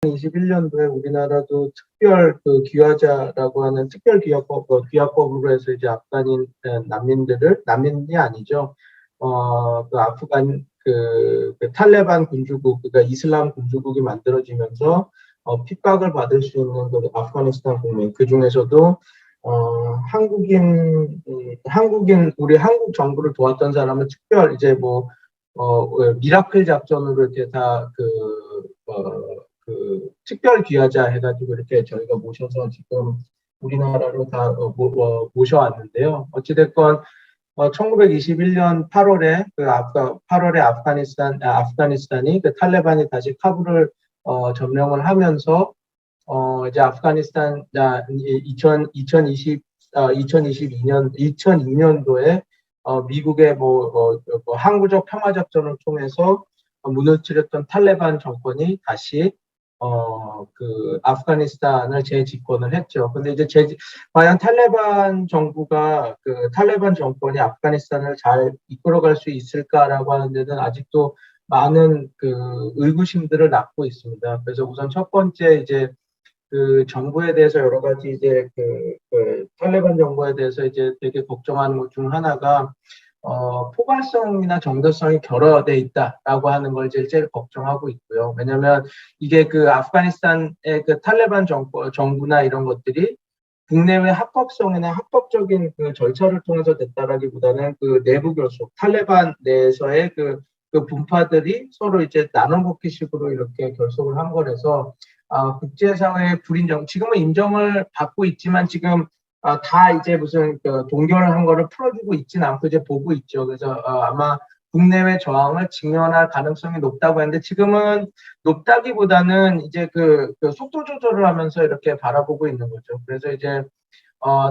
2021년도에 우리나라도 특별 귀화자라고 하는 특별 귀화법으로 해서 이제 아프간인 난민들을, 난민이 아니죠. 그 아프간 탈레반 군주국, 그러니까 이슬람 군주국이 만들어지면서 핍박을 받을 수 있는 그 아프가니스탄 국민, 그 중에서도 우리 한국 정부를 도왔던 사람은 특별 이제 미라클 작전으로 이렇게 특별 귀화자 해가지고 이렇게 저희가 모셔서 지금 우리나라로 다 모셔왔는데요. 어찌됐건 1921년 8월에 8월에 아프가니스탄이 그 탈레반이 다시 카불을 점령을 하면서 이제 아프가니스탄 2002년도에 미국의 항구적 평화작전을 통해서 무너뜨렸던 탈레반 정권이 다시 아프가니스탄을 재집권을 했죠. 근데 이제 과연 탈레반 정권이 아프가니스탄을 잘 이끌어갈 수 있을까라고 하는 데는 아직도 많은 의구심들을 낳고 있습니다. 그래서 우선 첫 번째 이제 정부에 대해서 여러 가지 이제 탈레반 정부에 대해서 이제 되게 걱정하는 것 중 하나가 포괄성이나 정도성이 결여돼 있다라고 하는 걸 제일 걱정하고 있고요. 왜냐하면 이게 아프가니스탄의 탈레반 정부나 이런 것들이 국내외 합법성이나 합법적인 절차를 통해서 됐다라기보다는 내부 결속, 탈레반 내에서의 분파들이 서로 이제 나눠먹기식으로 이렇게 결속을 한 거라서 국제사회의 지금은 인정을 받고 있지만 지금 다 이제 무슨 동결한 거를 풀어주고 있지는 않고 이제 보고 있죠. 그래서 아마 국내외 저항을 직면할 가능성이 높다고 했는데 지금은 높다기보다는 이제 속도 조절을 하면서 이렇게 바라보고 있는 거죠. 그래서 이제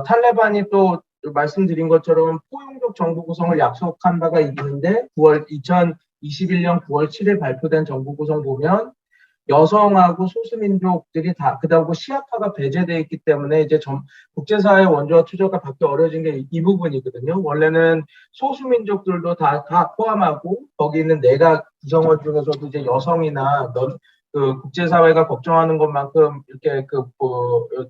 탈레반이 또 말씀드린 것처럼 포용적 정부 구성을 약속한 바가 있는데 2021년 9월 7일 발표된 정부 구성 보면 여성하고 소수민족들이 그다음에 시아파가 배제되어 있기 때문에 이제 국제사회 원조와 투자가 받기 어려워진 게 이 부분이거든요. 원래는 소수민족들도 다 포함하고 거기 있는 내각 구성원 중에서도 이제 여성이나 국제사회가 걱정하는 것만큼 이렇게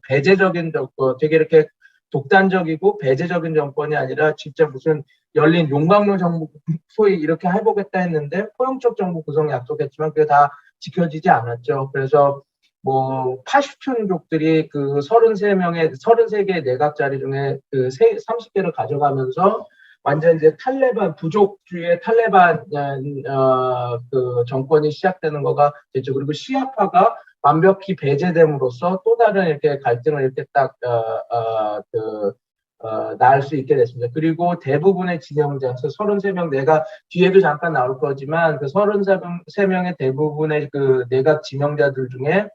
배제적인 되게 이렇게 독단적이고 배제적인 정권이 아니라 진짜 무슨 열린 용광로 정부 소위 이렇게 해보겠다 했는데 포용적 정부 구성 약속했지만 그게 다 지켜지지 않았죠. 그래서 80초민족들이 33개 내각 자리 중에 30개를 가져가면서 완전 이제 탈레반 부족주의 탈레반 정권이 시작되는 거가 됐죠. 그리고 시아파가 완벽히 배제됨으로써 또 다른 이렇게 갈등을 이렇게 딱 낳을 수 있게 됐습니다. 그리고 대부분의 진영자, 33명 내가 뒤에도 잠깐 나올 거지만 33명의 대부분의 내각 지명자들 중에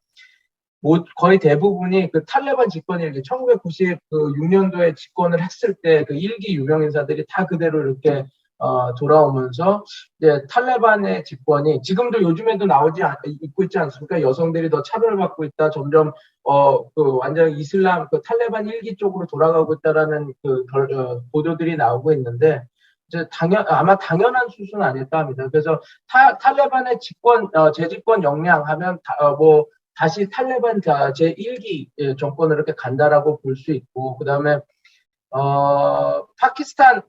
거의 대부분이 탈레반 집권이 1996년도에 집권을 했을 때 일기 유명 인사들이 다 그대로 이렇게 돌아오면서 이제 탈레반의 집권이 지금도 요즘에도 있고 있지 않습니까? 여성들이 더 차별받고 있다. 점점 완전 이슬람 탈레반 일기 쪽으로 돌아가고 있다라는 보도들이 나오고 있는데 이제 아마 당연한 수순은 아닐까 합니다. 그래서 탈레반의 재집권 역량하면 다시 탈레반 제1기 정권으로 이렇게 간다라고 볼 수 있고 그다음에 파키스탄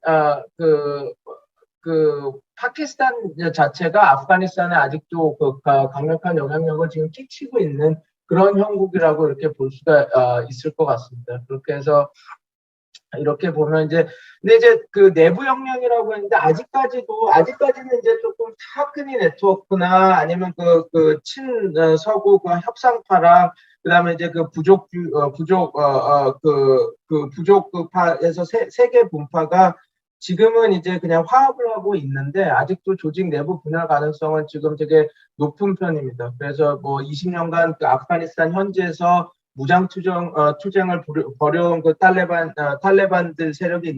파키스탄 자체가 아프가니스탄에 아직도 강력한 영향력을 지금 끼치고 있는 그런 형국이라고 이렇게 볼 수가 있을 것 같습니다. 그렇게 해서 이렇게 보면 근데 이제 내부 역량이라고 했는데 아직까지는 이제 조금 하크니 네트워크나 아니면 친서구 협상파랑 그다음에 이제 부족파에서 세 개 분파가 지금은 이제 그냥 화합을 하고 있는데 아직도 조직 내부 분열 가능성은 지금 되게 높은 편입니다. 그래서 20년간 아프가니스탄 현지에서 무장 투쟁을 벌여온 탈레반들 세력이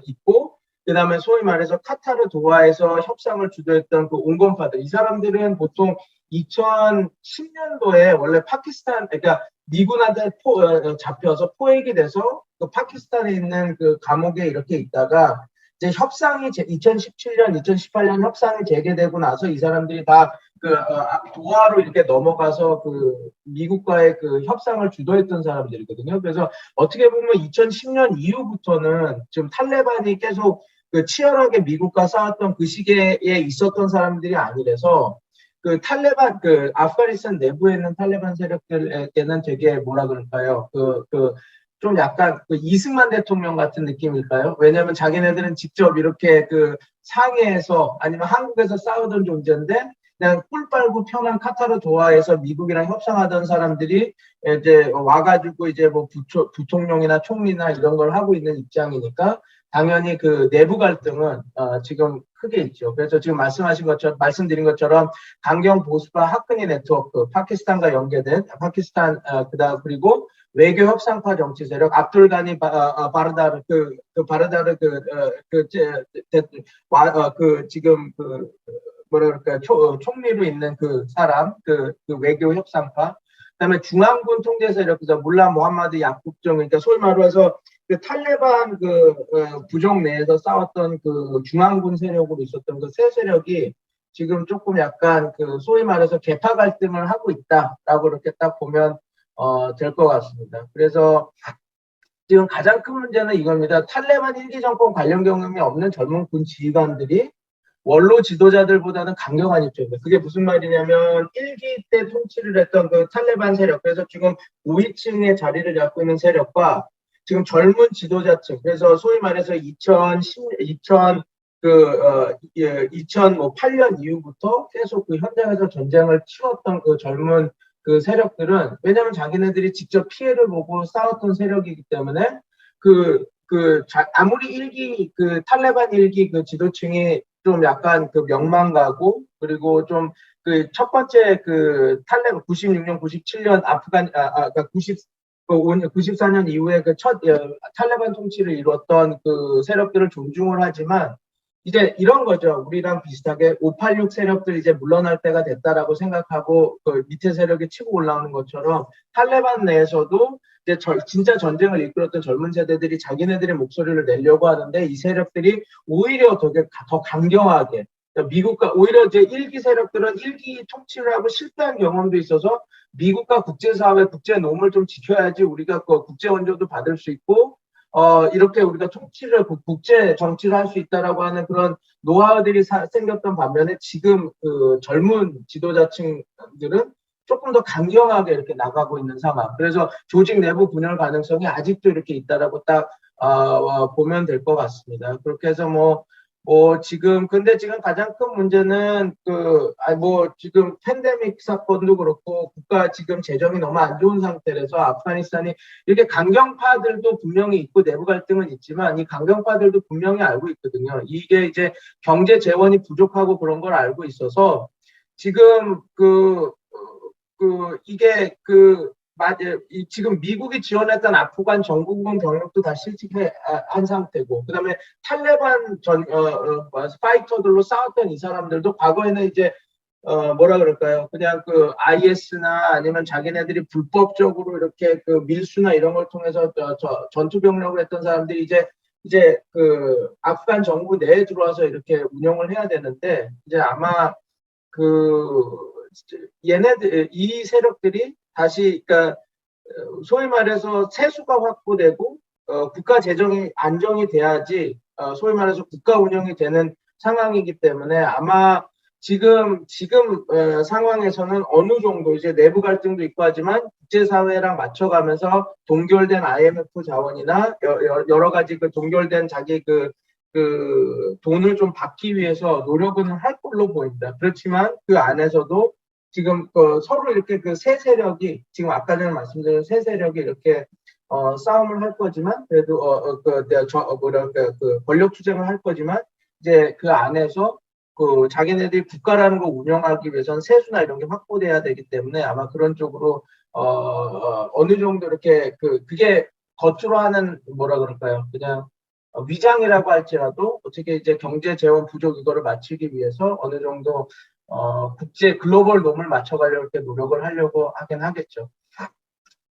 있고 그다음에 소위 말해서 카타르 도하에서 협상을 주도했던 온건파들 이 사람들은 보통 2010년도에 원래 파키스탄 그러니까 미군한테 잡혀서 포획이 돼서 파키스탄에 있는 감옥에 이렇게 있다가 이제 협상이 2017년, 2018년 협상이 재개되고 나서 이 사람들이 다 도하로 이렇게 넘어가서 그 미국과의 그 협상을 주도했던 사람들이거든요. 그래서 어떻게 보면 2010년 이후부터는 지금 탈레반이 계속 그 치열하게 미국과 싸웠던 그 시기에 있었던 사람들이 아니라서 그 탈레반 그 아프가니스탄 내부에 있는 탈레반 세력들에게는 되게 뭐라 그럴까요? 좀 약간 그 이승만 대통령 같은 느낌일까요? 왜냐하면 자기네들은 직접 이렇게 그 상해에서 아니면 한국에서 싸우던 존재인데 그냥 꿀 빨고 편한 카타르 도하에서 미국이랑 협상하던 사람들이 이제 와가지고 이제 뭐 부통령이나 총리나 이런 걸 하고 있는 입장이니까 당연히 그 내부 갈등은 지금 크게 있죠. 그래서 지금 말씀드린 것처럼 강경 보수파 하크니 네트워크, 파키스탄과 연계된 파키스탄 그리고 외교 협상파 정치 세력 압둘 가니 바르다르 바르다르 지금 뭐라 그럴까요? 총리로 있는 그 사람 그 외교 협상파 그다음에 중앙군 통제 세력 그래서 물라 모함마드 야쿠정 그러니까 소위 말해서 그 탈레반 부족 내에서 싸웠던 그 중앙군 세력으로 있었던 그 세 세력이 지금 조금 약간 그 소위 말해서 계파 갈등을 하고 있다라고 이렇게 딱 보면 될 것 같습니다. 그래서 지금 가장 큰 문제는 이겁니다. 탈레반 일기 정권 관련 경험이 없는 젊은 군 지휘관들이 원로 지도자들보다는 강경한 입장입니다. 그게 무슨 말이냐면 1기 때 통치를 했던 그 탈레반 세력, 그래서 지금 5위층의 자리를 잡고 있는 세력과 지금 젊은 지도자층, 그래서 소위 말해서 2008년 이후부터 계속 그 현장에서 전쟁을 치렀던 그 젊은 그 세력들은 왜냐하면 자기네들이 직접 피해를 보고 싸웠던 세력이기 때문에 아무리 탈레반 일기 그 지도층이 좀 약간 그 명망가고 그리고 좀 그 첫 번째 그 탈레반 96년, 97년 그러니까 94년 이후에 그 첫 탈레반 통치를 이뤘던 그 세력들을 존중을 하지만 이제 이런 거죠. 우리랑 비슷하게 586 세력들 이제 물러날 때가 됐다라고 생각하고 그 밑에 세력이 치고 올라오는 것처럼 탈레반 내에서도 이제 진짜 전쟁을 이끌었던 젊은 세대들이 자기네들의 목소리를 내려고 하는데 이 세력들이 오히려 더 강경하게 미국과 오히려 이제 일기 세력들은 일기 통치를 하고 실패한 경험도 있어서 미국과 국제사회, 국제놈을 좀 지켜야지 우리가 그 국제 원조도 받을 수 있고 이렇게 우리가 국제 정치를 할 수 있다라고 하는 그런 노하우들이 생겼던 반면에 지금 그 젊은 지도자층들은 조금 더 강경하게 이렇게 나가고 있는 상황. 그래서 조직 내부 분열 가능성이 아직도 이렇게 있다라고 딱 보면 될 것 같습니다. 그렇게 해서 근데 지금 가장 큰 문제는 지금 팬데믹 사건도 그렇고 국가 지금 재정이 너무 안 좋은 상태라서 아프가니스탄이 이렇게 강경파들도 분명히 있고 내부 갈등은 있지만 이 강경파들도 분명히 알고 있거든요. 이게 이제 경제 재원이 부족하고 그런 걸 알고 있어서 지금 이게 지금 미국이 지원했던 아프간 전국군 병력도 다 실직한 상태고, 그 다음에 탈레반 파이터들로 싸웠던 이 사람들도 과거에는 이제, 뭐라 그럴까요? 그냥 IS나 아니면 자기네들이 불법적으로 이렇게 밀수나 이런 걸 통해서 전투 병력을 했던 사람들이 이제 아프간 정부 내에 들어와서 이렇게 운영을 해야 되는데, 이제 아마 이 세력들이 다시, 그러니까, 소위 말해서 세수가 확보되고, 국가 재정이 안정이 돼야지, 소위 말해서 국가 운영이 되는 상황이기 때문에 아마 지금 상황에서는 어느 정도 이제 내부 갈등도 있고 하지만 국제사회랑 맞춰가면서 동결된 IMF 자원이나 여러 가지 동결된 자기 돈을 좀 받기 위해서 노력은 할 걸로 보입니다. 그렇지만 그 안에서도 지금 서로 이렇게 세 세력이 지금 아까 전에 말씀드린 세 세력이 이렇게 싸움을 할 거지만 그래도 권력 투쟁을 할 거지만 이제 그 안에서 자기네들이 국가라는 거 운영하기 위해서는 세수나 이런 게 확보돼야 되기 때문에 아마 그런 쪽으로 어느 정도 이렇게 그게 겉으로 하는 뭐라 그럴까요? 그냥 위장이라고 할지라도 어떻게 이제 경제 재원 부족 이거를 맞추기 위해서 어느 정도 국제 글로벌 놈을 맞춰가려고 이렇게 노력을 하려고 하긴 하겠죠.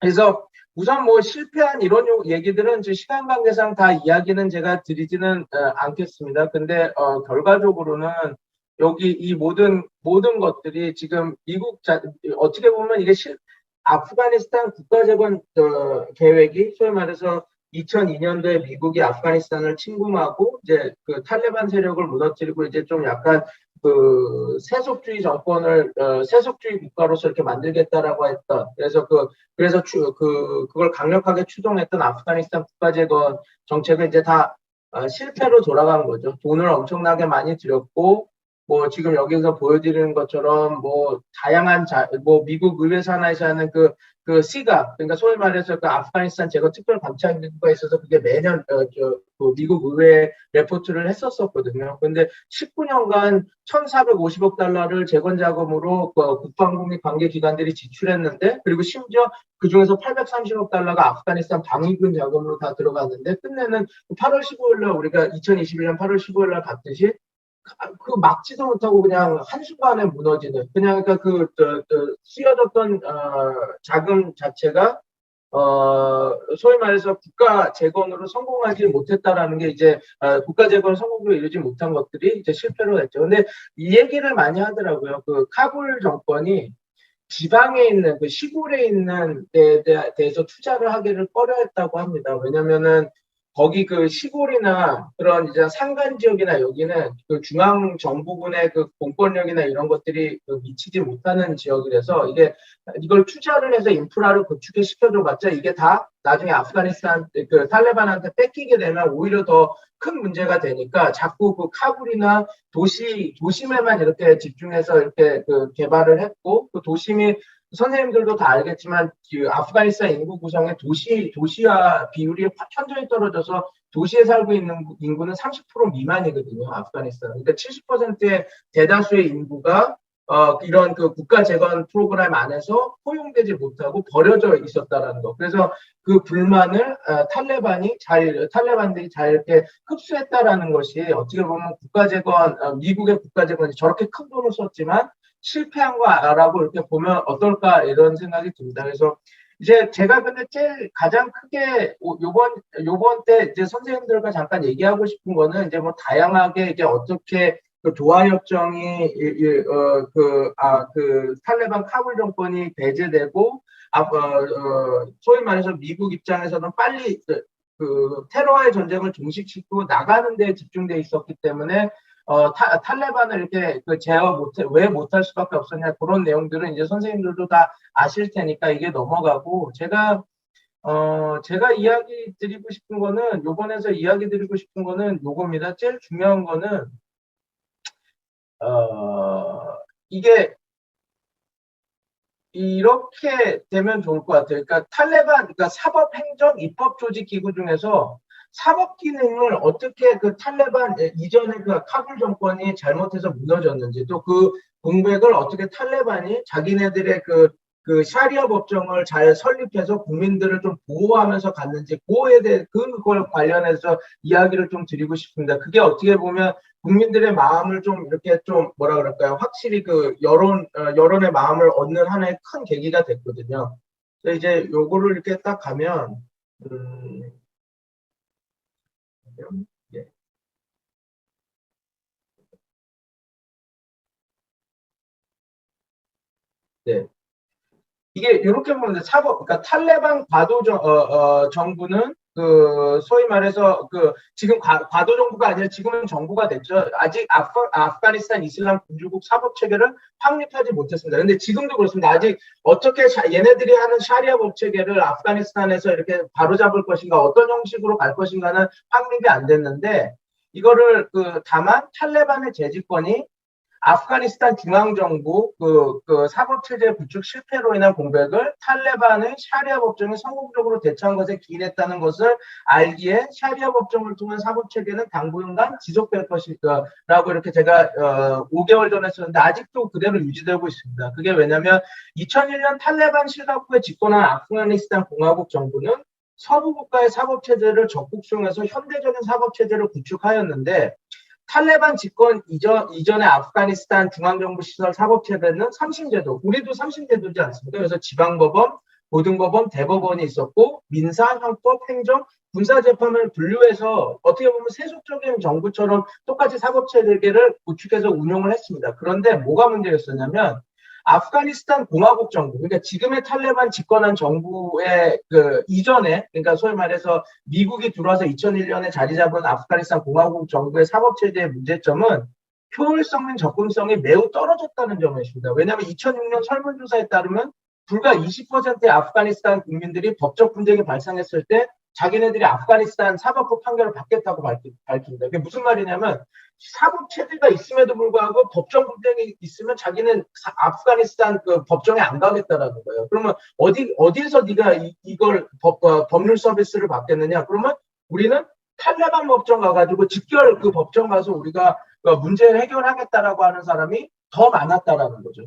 그래서 우선 뭐 실패한 이런 얘기들은 이제 시간 관계상 다 이야기는 제가 드리지는 않겠습니다. 근데 결과적으로는 여기 이 모든 것들이 지금 어떻게 보면 이게 아프가니스탄 국가재건 계획이 소위 말해서 2002년도에 미국이 아프가니스탄을 침공하고 이제 그 탈레반 세력을 무너뜨리고 이제 좀 약간 그 세속주의 국가로서 이렇게 만들겠다라고 했던 그래서 그걸 강력하게 추동했던 아프가니스탄 국가재건 정책을 이제 다 실패로 돌아간 거죠. 돈을 엄청나게 많이 들였고 뭐 지금 여기서 보여드리는 것처럼 뭐 다양한 뭐 미국 의회 산하에서 하는 그 시가 그러니까 소위 말해서 그 아프가니스탄 제거 특별 감찰기구가 있어서 그게 매년 그 미국 의회에 레포트를 했었거든요. 근데 19년간 1,450억 달러를 재건 자금으로 국방부 및 관계 기관들이 지출했는데 그리고 심지어 그 중에서 830억 달러가 아프가니스탄 방위군 자금으로 다 들어갔는데 끝내는 8월 15일 날 우리가 2021년 8월 15일 날 봤듯이 그 막지도 못하고 그냥 한순간에 무너지는 그냥 그러니까 쓰여졌던 자금 자체가 소위 말해서 국가 재건으로 성공하지 못했다라는 게 이제 국가 재건 성공으로 이루지 못한 것들이 이제 실패로 됐죠. 근데 이 얘기를 많이 하더라고요. 그 카불 정권이 지방에 있는 그 시골에 있는 데에 대해서 투자를 하기를 꺼려했다고 합니다. 왜냐면은 거기 그 시골이나 그런 이제 산간 지역이나 여기는 그 중앙 정부군의 그 공권력이나 이런 것들이 미치지 못하는 지역이라서 이걸 투자를 해서 인프라를 구축해 시켜줘봤자 이게 다 나중에 아프가니스탄 그 탈레반한테 뺏기게 되면 오히려 더 큰 문제가 되니까 자꾸 그 카불이나 도심에만 이렇게 집중해서 이렇게 그 개발을 했고 그 도심이 선생님들도 다 알겠지만 그 아프가니스탄 인구 구성의 도시화 비율이 현저히 떨어져서 도시에 살고 있는 인구는 30% 미만이거든요. 아프가니스탄. 그러니까 70%의 대다수의 인구가 이런 그 국가 재건 프로그램 안에서 포용되지 못하고 버려져 있었다라는 거. 그래서 그 불만을 탈레반들이 잘 이렇게 흡수했다라는 것이 어떻게 보면 미국의 국가 재건이 저렇게 큰 돈을 썼지만 실패한 거라고 이렇게 보면 어떨까 이런 생각이 듭니다. 그래서 이제 제가 근데 가장 크게 요번 때 이제 선생님들과 잠깐 얘기하고 싶은 거는 이제 뭐 다양하게 이제 어떻게 그 도하 협정이 그 탈레반 카불 정권이 배제되고 소위 말해서 미국 입장에서는 빨리 그 테러와의 전쟁을 종식시키고 나가는 데 집중돼 있었기 때문에 탈레반을 이렇게 왜 못할 수밖에 없었냐 그런 내용들은 이제 선생님들도 다 아실 테니까 이게 넘어가고 제가 이야기 드리고 싶은 거는 요번에서 이야기 드리고 싶은 거는 요겁니다. 제일 중요한 거는 이게 이렇게 되면 좋을 것 같아요. 그러니까 그러니까 사법행정 입법조직기구 중에서 사법 기능을 어떻게 그 탈레반 이전에 그 카불 정권이 잘못해서 무너졌는지 또 그 공백을 어떻게 탈레반이 자기네들의 그 샤리아 법정을 잘 설립해서 국민들을 좀 보호하면서 갔는지 그거에 대해 그걸 관련해서 이야기를 좀 드리고 싶습니다. 그게 어떻게 보면 국민들의 마음을 좀 이렇게 좀 뭐라 그럴까요? 확실히 그 여론의 마음을 얻는 하나의 큰 계기가 됐거든요. 이제 요거를 이렇게 딱 가면 예. 네. 이게 이렇게 보면 그러니까 탈레반 정부는 그 소위 말해서 그 지금 과도 정부가 아니라 지금은 정부가 됐죠. 아직 아프가니스탄 이슬람 군주국 사법 체계를 확립하지 못했습니다. 근데 지금도 그렇습니다. 아직 어떻게 얘네들이 하는 샤리아 법 체계를 아프가니스탄에서 이렇게 바로잡을 것인가, 어떤 형식으로 갈 것인가는 확립이 안 됐는데 이거를 다만 탈레반의 재집권이 아프가니스탄 중앙정부 그 사법체제 구축 실패로 인한 공백을 탈레반의 샤리아 법정이 성공적으로 대처한 것에 기인했다는 것을 알기에 샤리아 법정을 통한 사법체계는 당분간 지속될 것이라고 이렇게 제가 5개월 전에 썼는데 아직도 그대로 유지되고 있습니다. 그게 왜냐하면 2001년 탈레반 실각 후에 집권한 아프가니스탄 공화국 정부는 서부 국가의 사법체제를 적극 수용해서 현대적인 사법체제를 구축하였는데 탈레반 집권 이전의 아프가니스탄 중앙정부 시설 사법체계는 삼심제도, 우리도 삼심제도지 않습니까? 그래서 지방법원, 고등법원, 대법원이 있었고 민사, 형법, 행정, 군사재판을 분류해서 어떻게 보면 세속적인 정부처럼 똑같이 사법체계를 구축해서 운용을 했습니다. 그런데 뭐가 문제였었냐면 아프가니스탄 공화국 정부, 그러니까 지금의 탈레반 집권한 정부의 그 이전에, 그러니까 소위 말해서 미국이 들어와서 2001년에 자리 잡은 아프가니스탄 공화국 정부의 사법체제의 문제점은 효율성 및 접근성이 매우 떨어졌다는 점이었습니다. 왜냐하면 2006년 설문조사에 따르면 불과 20%의 아프가니스탄 국민들이 법적 분쟁이 발생했을 때 자기네들이 아프가니스탄 사법부 판결을 받겠다고 밝힙니다. 그게 무슨 말이냐면 사법 체제가 있음에도 불구하고 법정 분쟁이 있으면 자기는 아프가니스탄 그 법정에 안 가겠다라는 거예요. 그러면 어디에서 네가 이걸 법률 서비스를 받겠느냐? 그러면 우리는 탈레반 법정 가가지고 직결 그 법정 가서 우리가 문제를 해결하겠다라고 하는 사람이 더 많았다라는 거죠.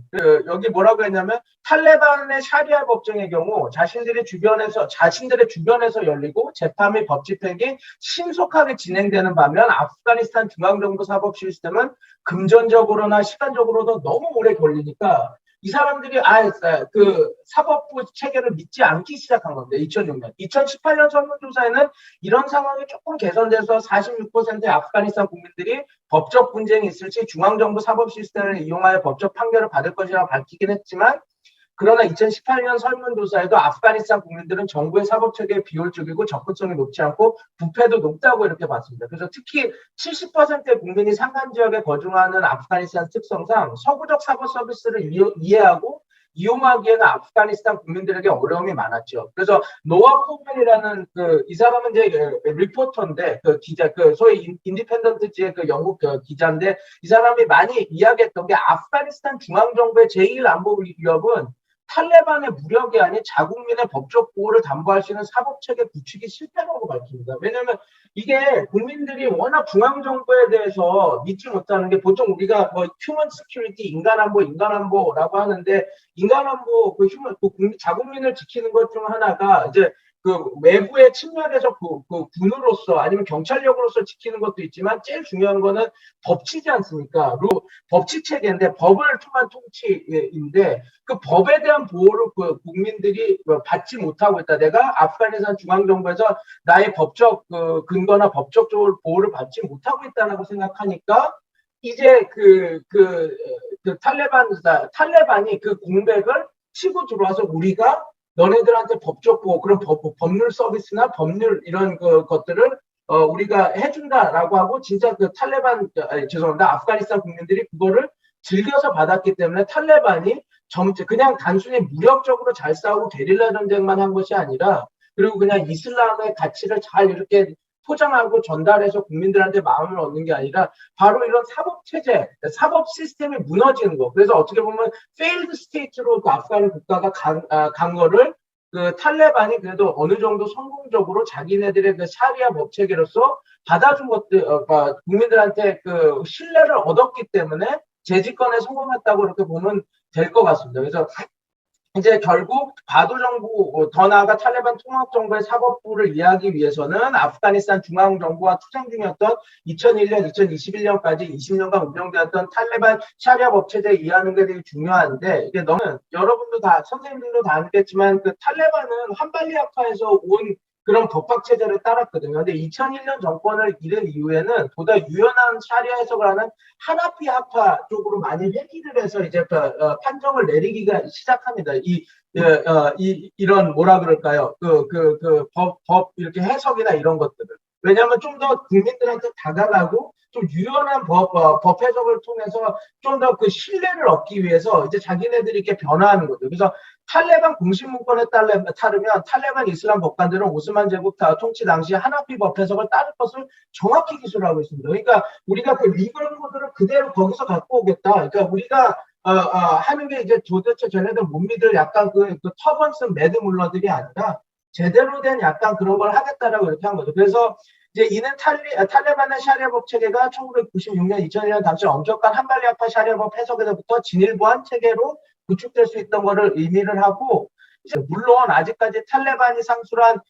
여기 뭐라고 했냐면 탈레반의 샤리아 법정의 경우 자신들의 주변에서 열리고 재판 및 법 집행이 신속하게 진행되는 반면 아프가니스탄 중앙정부 사법 시스템은 금전적으로나 시간적으로도 너무 오래 걸리니까 이 사람들이 그 사법부 체계를 믿지 않기 시작한 건데 2006년. 2018년 설문조사에는 이런 상황이 조금 개선돼서 46%의 아프가니스탄 국민들이 법적 분쟁이 있을 시 중앙정부 사법 시스템을 이용하여 법적 판결을 받을 것이라고 밝히긴 했지만 그러나 2018년 설문조사에도 아프가니스탄 국민들은 정부의 사법체계에 비효율적이고 접근성이 높지 않고 부패도 높다고 이렇게 봤습니다. 그래서 특히 70%의 국민이 산간지역에 거주하는 아프가니스탄 특성상 서구적 사법 서비스를 이해하고 이용하기에는 아프가니스탄 국민들에게 어려움이 많았죠. 그래서 노아 코멘이라는 이 사람은 이제 리포터인데 기자 소위 인디펜던트지의 영국 기자인데 이 사람이 많이 이야기했던 게 아프가니스탄 중앙정부의 제1안보위협은 탈레반의 무력이 아닌 자국민의 법적 보호를 담보할 수 있는 사법체계 구축이 실패라고 밝힙니다. 왜냐하면 이게 국민들이 워낙 중앙정부에 대해서 믿지 못하는 게 보통 우리가 휴먼 시큐리티, 인간안보라고 하는데 인간안보, 자국민을 지키는 것 중 하나가 이제 외부의 침략에서 군으로서 아니면 경찰력으로서 지키는 것도 있지만 제일 중요한 거는 법치지 않습니까? 법치 체계인데 법을 통한 통치인데 그 법에 대한 보호를 국민들이 받지 못하고 있다. 내가 아프가니스탄 중앙정부에서 나의 법적 근거나 법적적으로 보호를 받지 못하고 있다라고 생각하니까 이제 탈레반이 그 공백을 치고 들어와서 우리가 너네들한테 법적 보호, 그런 법률 서비스나 법률 이런 것들을 우리가 해준다라고 하고 진짜 죄송합니다. 아프가니스탄 국민들이 그거를 즐겨서 받았기 때문에 탈레반이 그냥 단순히 무력적으로 잘 싸우고 게릴라 전쟁만 한 것이 아니라 그리고 그냥 이슬람의 가치를 잘 이렇게 포장하고 전달해서 국민들한테 마음을 얻는 게 아니라 바로 이런 사법체제, 사법 시스템이 무너지는 거. 그래서 어떻게 보면 failed state로 아프간 국가가 간 거를 탈레반이 그래도 어느 정도 성공적으로 자기네들의 샤리아 법체계로서 받아준 것들, 국민들한테 신뢰를 얻었기 때문에 재집권에 성공했다고 이렇게 보면 될 것 같습니다. 그래서 이제 결국 바도 정부, 더 나아가 탈레반 통합 정부의 사법부를 이해하기 위해서는 아프가니스탄 중앙 정부와 투쟁 중이었던 2001년, 2021년까지 20년간 운영되었던 탈레반 샤리아 법체제를 이해하는 게 되게 중요한데 이게 여러분도 선생님들도 다 알겠지만 탈레반은 한발리아파에서 온 그런 법학 체제를 따랐거든요. 근데 2001년 정권을 잃은 이후에는 보다 유연한 샤리아 해석을 하는 하나피 학파 쪽으로 많이 회귀를 해서 이제 판정을 내리기가 시작합니다. 이런 뭐라 그럴까요? 법 이렇게 해석이나 이런 것들을. 왜냐하면 좀 더 국민들한테 다가가고 좀 유연한 법 해석을 통해서 좀 더 신뢰를 얻기 위해서 이제 자기네들이 이렇게 변화하는 거죠. 그래서 탈레반 공식 문건에 따르면 탈레반 이슬람 법관들은 오스만 제국 통치 당시 하나피 법 해석을 따를 것을 정확히 기술하고 있습니다. 그러니까 우리가 리걸 코드를 그대로 거기서 갖고 오겠다. 그러니까 우리가 하는 게 이제 도대체 쟤네들 못 믿을 약간 터번슨 매드물러들이 아니라 제대로 된 약간 그런 걸 하겠다라고 이렇게 한 거죠. 그래서 이제 이는 탈레반의 샤리아법 체계가 1996년, 2001년 당시 엄격한 한발리아파 샤리아법 해석에서부터 진일보한 체계로 구축될 수 있던 것을 의미를 하고 물론 아직까지 탈레반이 상술한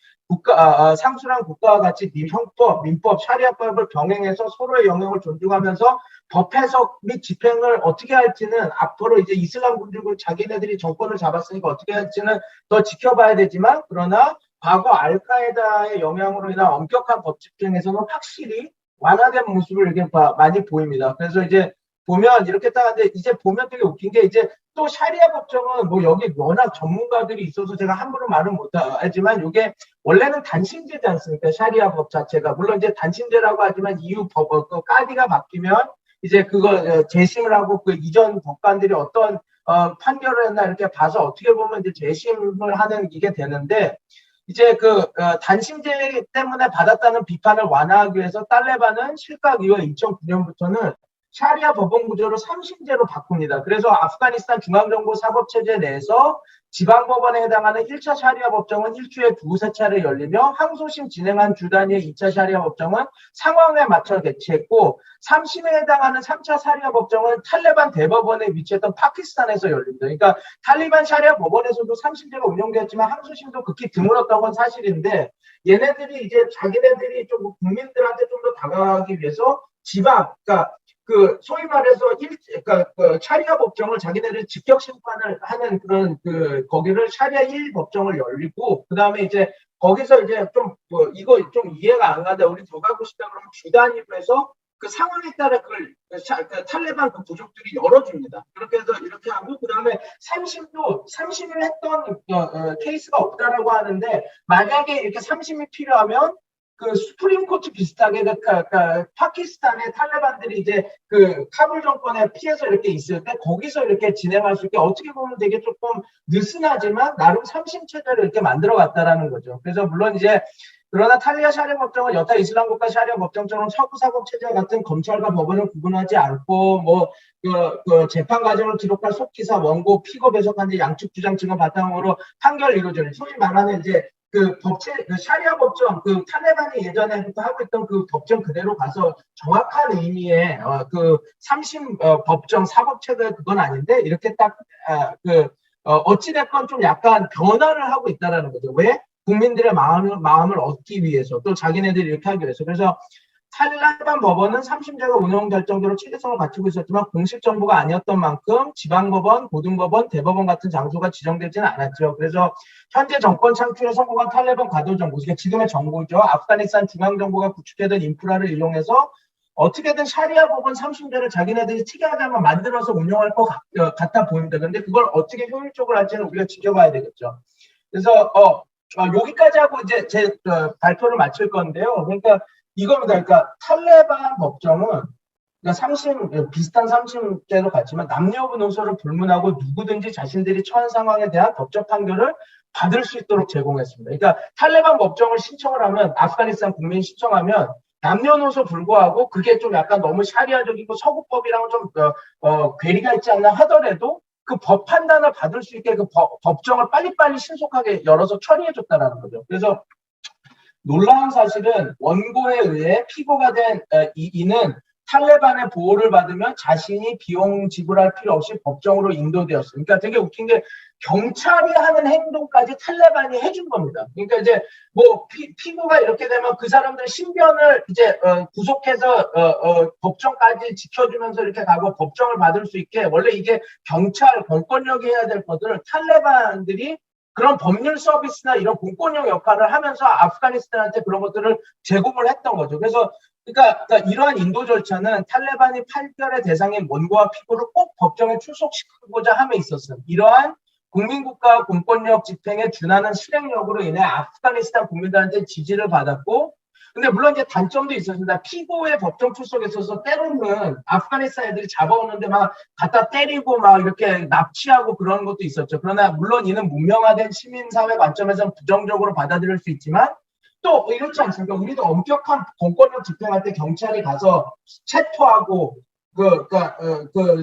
국가와 같이 민법, 샤리아법을 병행해서 서로의 영역을 존중하면서 법 해석 및 집행을 어떻게 할지는 앞으로 이제 이슬람 군주국 자기네들이 정권을 잡았으니까 어떻게 할지는 더 지켜봐야 되지만, 그러나 과거 알카에다의 영향으로 인한 엄격한 법 집행에서는 확실히 완화된 모습을 이렇게 많이 보입니다. 그래서 이제 보면 이렇게 딱 하는데, 이제 보면 되게 웃긴 게, 이제 또 샤리아 법정은 뭐 여기 워낙 전문가들이 있어서 제가 함부로 말은 못하지만, 이게 원래는 단신제지 않습니까? 샤리아 법 자체가. 물론 이제 단신제라고 하지만 이후 그 까디가 바뀌면 이제 그거 재심을 하고 그 이전 법관들이 어떤 판결을 했나 이렇게 봐서 어떻게 보면 이제 재심을 하는 이게 되는데, 이제 단신제 때문에 받았다는 비판을 완화하기 위해서 탈레반은 실각 이후 2009년부터는 샤리아 법원 구조를 3심제로 바꿉니다. 그래서 아프가니스탄 중앙정부 사법체제 내에서 지방법원에 해당하는 1차 샤리아 법정은 일주일에 두세 차례 열리며, 항소심 진행한 주 단위의 2차 샤리아 법정은 상황에 맞춰 개최했고, 3심에 해당하는 3차 샤리아 법정은 탈레반 대법원에 위치했던 파키스탄에서 열립니다. 그러니까 탈리반 샤리아 법원에서도 3심제가 운영되었지만 항소심도 극히 드물었던 건 사실인데, 얘네들이 이제 자기네들이 좀 국민들한테 좀 더 다가가기 위해서 그러니까 소위 말해서 샤리아 법정을 자기네들 직격 심판을 하는 그런 거기를 샤리아 1 법정을 열리고, 그 다음에 이제 거기서 이제 이거 좀 이해가 안 가다 우리 더 가고 싶다 그러면 주 단위로 해서 그 상황에 따라 탈레반 부족들이 열어줍니다. 그렇게 해서 이렇게 하고, 그 다음에 3심을 했던 케이스가 없다라고 하는데, 만약에 이렇게 3심이 필요하면 수프림 코트 비슷하게 파키스탄의 탈레반들이 이제 카불 정권에 피해서 이렇게 있을 때 거기서 이렇게 진행할 수 있게, 어떻게 보면 되게 조금 느슨하지만 나름 3심 체제를 이렇게 만들어 갔다라는 거죠. 그래서 물론 이제 그러나 탈리아 샤리아 법정은 여타 이슬람 국가 샤리아 법정처럼 서구 사법 체제 같은 검찰과 법원을 구분하지 않고, 재판 과정을 기록할 속기사, 원고, 피고 배석한 뒤 양측 주장 증거 바탕으로 판결을 이루어지는, 소위 말하는 이제 샤리아 법정, 탈레반이 예전에부터 하고 있던 그 법정 그대로 가서 정확한 의미의 3심 법정 사법체계 그건 아닌데, 이렇게 딱 어찌됐건 좀 약간 변화를 하고 있다라는 거죠. 왜? 국민들의 마음을 얻기 위해서, 또 자기네들이 이렇게 하기 위해서. 그래서 탈레반 법원은 3심제가 운영될 정도로 체계성을 갖추고 있었지만, 공식 정부가 아니었던 만큼 지방법원, 고등법원, 대법원 같은 장소가 지정되지는 않았죠. 그래서 현재 정권 창출에 성공한 탈레반 가도정부, 지금의 정부죠. 아프가니스탄 중앙정부가 구축해둔 인프라를 이용해서 어떻게든 샤리아 법원 3심제를 자기네들이 특이하게만 만들어서 운영할 것 같아 보입니다. 그런데 그걸 어떻게 효율적으로 할지는 우리가 지켜봐야 되겠죠. 그래서 여기까지 하고 이제 제 발표를 마칠 건데요. 그러니까 이겁니다. 그러니까 탈레반 법정은 비슷한 3심제로 같지만 남녀부 노소를 불문하고 누구든지 자신들이 처한 상황에 대한 법적 판결을 받을 수 있도록 제공했습니다. 그러니까 탈레반 법정을 신청을 하면, 아프가니스탄 국민이 신청하면 남녀노소 불구하고 그게 좀 약간 너무 샤리아적이고 서구법이랑 좀 괴리가 있지 않나 하더라도 그 법 판단을 받을 수 있게 법정을 빨리빨리 신속하게 열어서 처리해줬다라는 거죠. 그래서 놀라운 사실은 원고에 의해 피고가 된 이는 탈레반의 보호를 받으면 자신이 비용 지불할 필요 없이 법정으로 인도되었습니다. 그러니까 되게 웃긴 게, 경찰이 하는 행동까지 탈레반이 해준 겁니다. 그러니까 이제 피고가 이렇게 되면 그 사람들 신변을 이제 구속해서 법정까지 지켜주면서 이렇게 가고 법정을 받을 수 있게, 원래 이게 경찰 공권력이 해야 될 것들을 탈레반들이 그런 법률 서비스나 이런 공권력 역할을 하면서 아프가니스탄한테 그런 것들을 제공을 했던 거죠. 그러니까 이러한 인도 절차는 탈레반이 판결의 대상인 원고와 피고를 꼭 법정에 출석시키고자 함에 있었어요. 이러한 국민국가 공권력 집행에 준하는 실행력으로 인해 아프가니스탄 국민들한테 지지를 받았고, 근데 물론 이제 단점도 있었습니다. 피고의 법정 출석에 있어서 때로는 아프가니스탄 애들이 잡아오는데 막 갖다 때리고 막 이렇게 납치하고 그런 것도 있었죠. 그러나 물론 이는 문명화된 시민사회 관점에서는 부정적으로 받아들일 수 있지만, 또 이렇지 않습니까? 우리도 엄격한 공권력 집행할 때 경찰이 가서 체포하고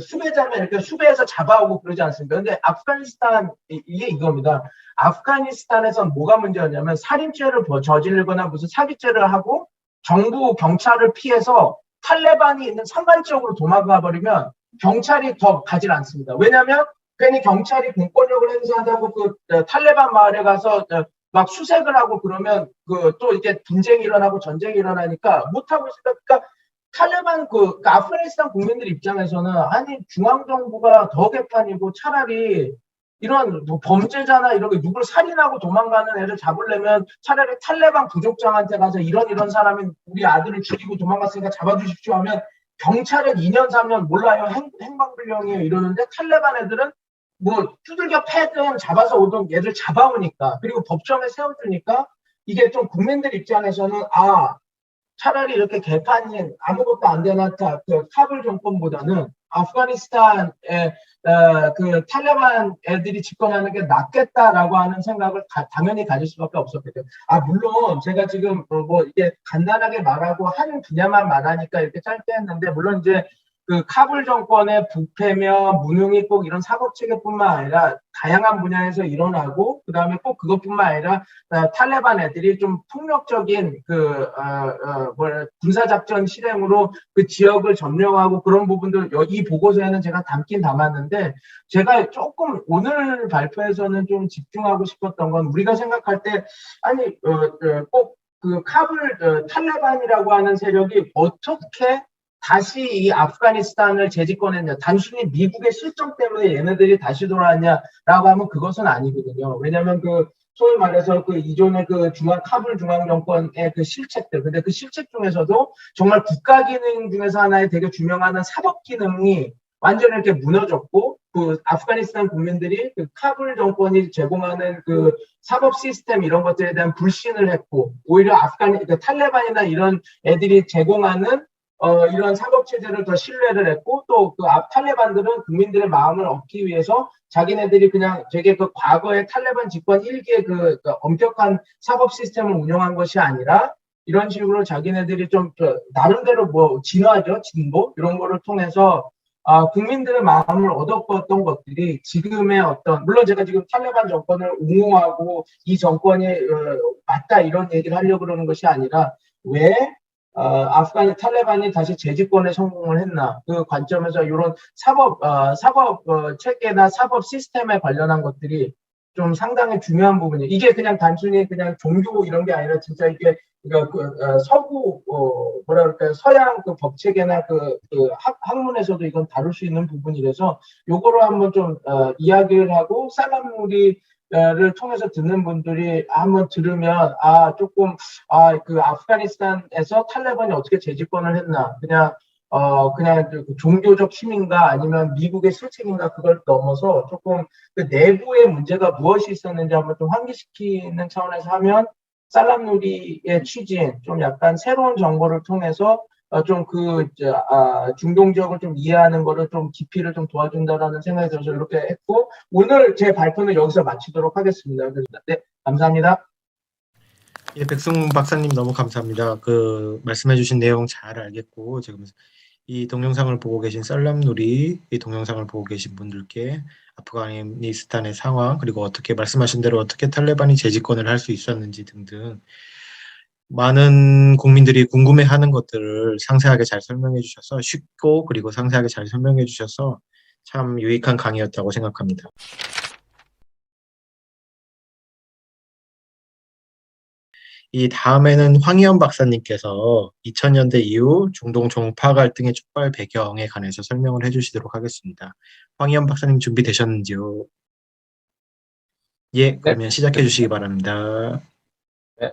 수배자면 이렇게 수배해서 잡아오고 그러지 않습니까? 근데 아프가니스탄, 이게 이겁니다. 아프가니스탄에선 뭐가 문제였냐면, 살인죄를 저지르거나 무슨 사기죄를 하고 정부 경찰을 피해서 탈레반이 있는 산간 지역으로 도망가 버리면 경찰이 더 가질 않습니다. 왜냐하면 괜히 경찰이 공권력을 행사한다고 그 탈레반 마을에 가서 막 수색을 하고 그러면 그 또 이제 분쟁이 일어나고 전쟁이 일어나니까 못하고 있으니까 그러니까 탈레반 그 아프가니스탄 국민들 입장에서는 아니 중앙정부가 더 개판이고 차라리 이런 뭐 범죄자나 이런 거 누굴 살인하고 도망가는 애를 잡으려면 차라리 탈레반 부족장한테 가서 이런 사람이 우리 아들을 죽이고 도망갔으니까 잡아주십시오 하면 경찰은 2년 3년 몰라요 행방불명이에요 이러는데 탈레반 애들은 뭐 두들겨 패든 잡아서 오든 얘들 잡아오니까 그리고 법정에 세워주니까 이게 좀 국민들 입장에서는 아 차라리 이렇게 개판인 아무것도 안 되는 그 카불 정권보다는 아프가니스탄에 그 탈레반 애들이 집권하는 게 낫겠다라고 하는 생각을 당연히 가질 수밖에 없었거든요. 아 물론 제가 지금 뭐 이게 간단하게 말하고 한 분야만 말하니까 이렇게 짧게 했는데 물론 이제 그 카불 정권의 부패며 무능이 꼭 이런 사법 체계뿐만 아니라 다양한 분야에서 일어나고 그다음에 꼭 그것뿐만 아니라 탈레반 애들이 좀 폭력적인 군사 작전 실행으로 그 지역을 점령하고 그런 부분들 이 보고서에는 제가 담긴 담았는데 제가 조금 오늘 발표에서는 좀 집중하고 싶었던 건 우리가 생각할 때 아니 꼭 그 카불 탈레반이라고 하는 세력이 어떻게 다시 이 아프가니스탄을 재집권했냐. 단순히 미국의 실정 때문에 얘네들이 다시 돌아왔냐라고 하면 그것은 아니거든요. 왜냐하면 그 소위 말해서 그 이전에 그 카불 중앙 정권의 그 실책들. 근데 그 실책 중에서도 정말 국가 기능 중에서 하나의 되게 중요한 사법 기능이 완전히 이렇게 무너졌고 그 아프가니스탄 국민들이 그 카불 정권이 제공하는 그 사법 시스템 이런 것들에 대한 불신을 했고 오히려 그 탈레반이나 이런 애들이 제공하는 이런 사법 체제를 더 신뢰를 했고 또 그 탈레반들은 국민들의 마음을 얻기 위해서 자기네들이 그냥 되게 그 과거의 탈레반 집권 일기의 그 엄격한 사법 시스템을 운영한 것이 아니라 이런 식으로 자기네들이 좀 나름대로 뭐 진화죠 진보 이런 거를 통해서 국민들의 마음을 얻었던 것들이 지금의 어떤 물론 제가 지금 탈레반 정권을 옹호하고 이 정권이 맞다 이런 얘기를 하려고 그러는 것이 아니라 왜 아프간 탈레반이 다시 재집권에 성공을 했나 그 관점에서 이런 사법 체계나 사법 시스템에 관련한 것들이 좀 상당히 중요한 부분이에요. 이게 그냥 단순히 그냥 종교 이런 게 아니라 진짜 이게 그러니까 서구 뭐라 그럴까요 서양 그 법 체계나 그 학문에서도 이건 다룰 수 있는 부분이라서 요거를 한번 좀 이야기를 하고 살람누리를 통해서 듣는 분들이 한번 들으면 조금 그 아프가니스탄에서 탈레반이 어떻게 재집권을 했나 그냥 그 종교적 힘인가 아니면 미국의 실책인가 그걸 넘어서 조금 그 내부의 문제가 무엇이 있었는지 한번 좀 환기시키는 차원에서 하면 살람누리의 취지인 좀 약간 새로운 정보를 통해서 좀 중동 지역을 좀 이해하는 거를 좀 깊이를 좀 도와준다라는 생각이 들어서 이렇게 했고 오늘 제 발표는 여기서 마치도록 하겠습니다. 네, 감사합니다. 예, 백승 박사님 너무 감사합니다. 그 말씀해주신 내용 잘 알겠고 지금 이 동영상을 보고 계신 살람누리 이 동영상을 보고 계신 분들께 아프가니스탄의 상황 그리고 어떻게 말씀하신 대로 어떻게 탈레반이 재집권을 할 수 있었는지 등등 많은 국민들이 궁금해하는 것들을 상세하게 잘 설명해 주셔서 쉽고 그리고 상세하게 잘 설명해 주셔서 참 유익한 강의였다고 생각합니다. 이 다음에는 황희연 박사님께서 2000년대 이후 중동 종파 갈등의 촉발 배경에 관해서 설명을 해주시도록 하겠습니다. 황희연 박사님 준비되셨는지요? 예, 그러면 시작해 주시기 바랍니다. 네.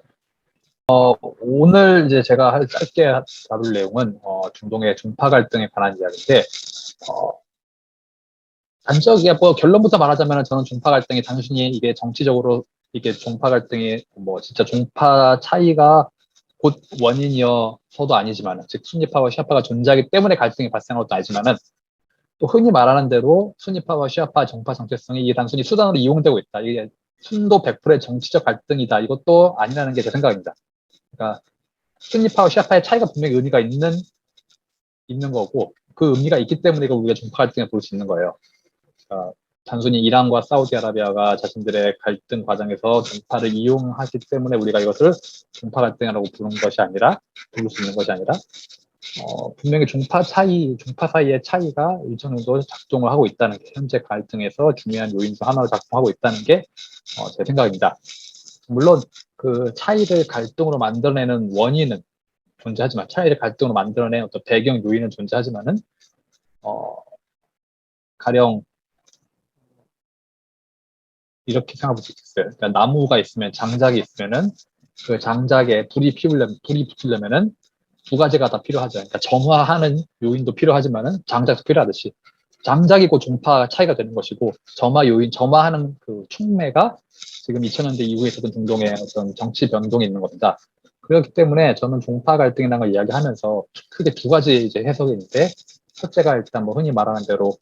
오늘 이제 제가 짧게 다룰 내용은 중동의 종파 갈등에 관한 이야기인데 단적이야 뭐 결론부터 말하자면 저는 종파 갈등이 단순히 이게 정치적으로 이게 종파 갈등이 뭐 진짜 종파 차이가 곧 원인이어서도 아니지만 즉 순위파와 시아파가 존재하기 때문에 갈등이 발생한 것도 아니지만은 또 흔히 말하는 대로 순위파와 시아파 정파 정체성이 이게 단순히 수단으로 이용되고 있다. 이게 순도 100%의 정치적 갈등이다. 이것도 아니라는 게 제 생각입니다. 그러니까 순위파와 시아파의 차이가 분명히 의미가 있는 거고 그 의미가 있기 때문에 이걸 우리가 종파 갈등에 볼 수 있는 거예요. 그러니까 단순히 이란과 사우디아라비아가 자신들의 갈등 과정에서 종파를 이용하기 때문에 우리가 이것을 종파 갈등이라고 부를 수 있는 것이 아니라 분명히 종파 사이의 차이가 일정 정도 작동을 하고 있다는 게 현재 갈등에서 중요한 요인 중 하나로 작동하고 있다는 게 제 생각입니다. 물론 그 차이를 갈등으로 만들어내는 원인은 존재하지만 차이를 갈등으로 만들어낸 어떤 배경 요인은 존재하지만은 가령 이렇게 생각해 볼 수 있어요. 그러니까 나무가 있으면 장작이 있으면은 그 장작에 불이 붙으려면은 두 가지가 다 필요하죠. 그러니까 점화하는 요인도 필요하지만은 장작도 필요하듯이 장작이고 종파가 차이가 되는 것이고 점화하는 그 촉매가 지금 2000년대 이후에 있었던 중동의 어떤 정치 변동이 있는 겁니다. 그렇기 때문에 저는 종파 갈등이라는 걸 이야기하면서 크게 두 가지 이제 해석이 있는데 첫째가 일단 뭐 흔히 말하는 대로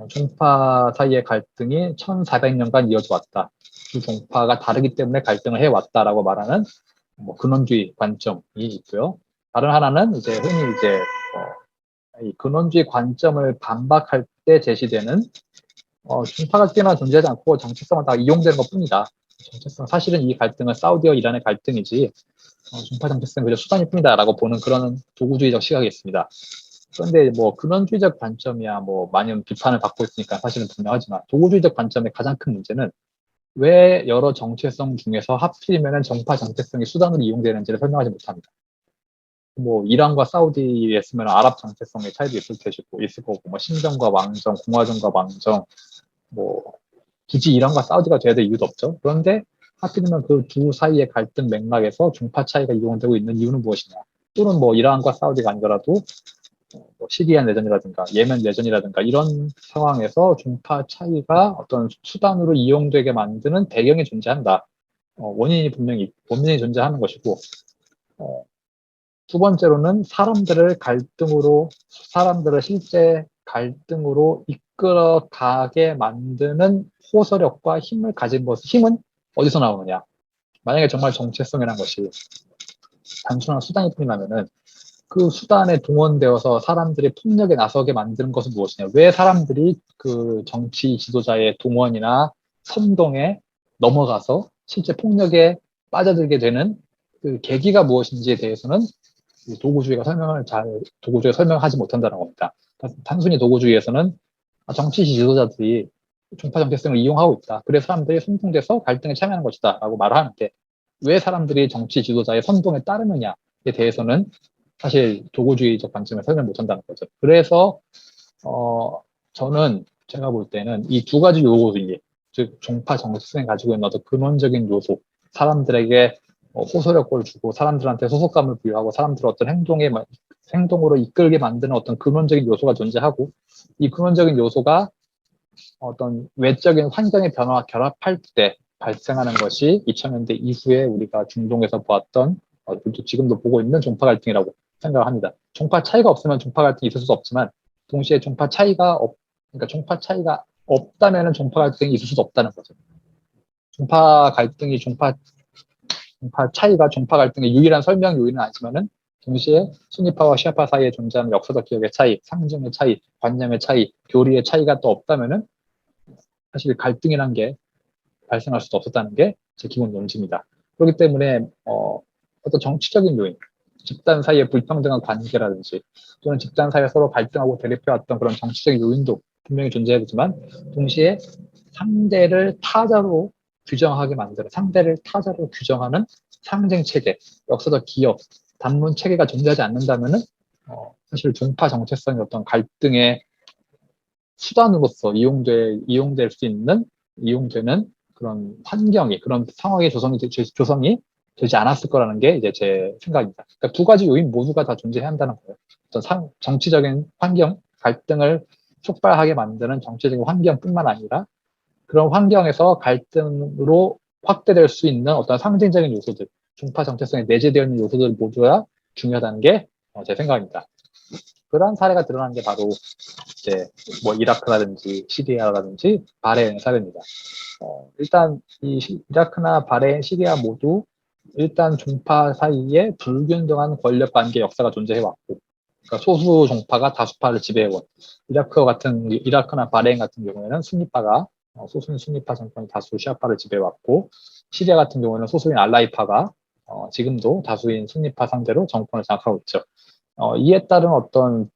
종파 사이의 갈등이 1400년간 이어져 왔다. 두 종파가 다르기 때문에 갈등을 해왔다라고 말하는 뭐 근원주의 관점이 있고요. 다른 하나는 이제 흔히 이제 이 근원주의 관점을 반박할 때 제시되는 종파 갈등은 존재하지 않고 정체성은 다 이용되는 것뿐이다. 정체성 사실은 이 갈등은 사우디와 이란의 갈등이지 종파 정체성은 그저 수단일 뿐이다라고 보는 그런 도구주의적 시각이 있습니다. 그런데 뭐 근원주의적 관점이야 뭐 많은 비판을 받고 있으니까 사실은 분명하지만 도구주의적 관점의 가장 큰 문제는 왜 여러 정체성 중에서 하필이면 정파 정체성이 수단으로 이용되는지를 설명하지 못합니다. 뭐 이란과 사우디였으면 아랍 정체성의 차이도 있을 거고 뭐 신정과 왕정, 공화정과 왕정 뭐 굳이 이란과 사우디가 돼야 될 이유도 없죠. 그런데 하필이면 그 두 사이의 갈등 맥락에서 종파 차이가 이용되고 있는 이유는 무엇이냐? 또는 뭐 이란과 사우디가 아니더라도 뭐 시리아 내전이라든가 예멘 내전이라든가 이런 상황에서 종파 차이가 어떤 수단으로 이용되게 만드는 배경이 존재한다. 원인이 분명히 존재하는 것이고 두 번째로는 사람들을 실제 갈등으로 이끌어가게 만드는 호소력과 힘을 가진 힘은 어디서 나오느냐? 만약에 정말 정체성이라는 것이 단순한 수단일 뿐이라면은 그 수단에 동원되어서 사람들이 폭력에 나서게 만드는 것은 무엇이냐? 왜 사람들이 그 정치 지도자의 동원이나 선동에 넘어가서 실제 폭력에 빠져들게 되는 그 계기가 무엇인지에 대해서는 도구주의가 설명하지 못한다는 겁니다. 단순히 도구주의에서는 정치 지도자들이 종파 정체성을 이용하고 있다. 그래서 사람들이 선동돼서 갈등에 참여하는 것이다. 라고 말하는데 왜 사람들이 정치 지도자의 선동에 따르느냐에 대해서는 사실 도구주의적 관점에 설명 못한다는 거죠. 그래서 저는 제가 볼 때는 이 두 가지 요소이 즉 종파 정체성이 가지고 있는 어떤 근원적인 요소, 사람들에게 호소력을 주고 사람들한테 소속감을 부여하고 사람들을 어떤 행동으로 이끌게 만드는 어떤 근원적인 요소가 존재하고 이 근원적인 요소가 어떤 외적인 환경의 변화와 결합할 때 발생하는 것이 2000년대 이후에 우리가 중동에서 보았던 지금도 보고 있는 종파 갈등이라고 생각합니다. 종파 차이가 없으면 종파 갈등이 있을 수 없지만 동시에 종파 차이가 없다면은 종파 갈등이 있을 수도 없다는 거죠. 종파 차이가 종파 갈등의 유일한 설명 요인은 아니지만은 동시에 순위파와 시아파 사이에 존재하는 역사적 기억의 차이, 상징의 차이, 관념의 차이, 교리의 차이가 또 없다면은 사실 갈등이란 게 발생할 수도 없었다는 게 제 기본 논지입니다. 그렇기 때문에 어떤 정치적인 요인, 집단 사이의 불평등한 관계라든지 또는 집단 사이에 서로 갈등하고 대립해왔던 그런 정치적인 요인도 분명히 존재하지만 동시에 상대를 타자로 규정하는 상징 체계, 역사적 기억, 단문 체계가 존재하지 않는다면은 사실 종파 정체성의 어떤 갈등의 수단으로서 이용되는 그런 그런 상황의 조성이 되지 않았을 거라는 게 이제 제 생각입니다. 그러니까 두 가지 요인 모두가 다 존재해야 한다는 거예요. 어떤 정치적인 환경, 갈등을 촉발하게 만드는 정치적인 환경뿐만 아니라 그런 환경에서 갈등으로 확대될 수 있는 어떤 상징적인 요소들, 종파 정체성에 내재되어 있는 요소들 모두가 중요하다는 게 제 생각입니다. 그러한 사례가 드러난 게 바로 이제 뭐 이라크라든지 시리아라든지 바레인의 사례입니다. 일단 이 이라크나 바레인, 시리아 모두 일단 종파 사이에 불균등한 권력 관계 역사가 존재해 왔고, 그러니까 소수 종파가 다수파를 지배해온 이라크나 바레인 같은 경우에는 소수인 순니파 정권이 다수 시아파를 지배해왔고, 시리아 같은 경우에는 소수인 알라이파가 지금도 다수인 순니파 상대로 정권을 장악하고 있죠. 이에 따른 어떤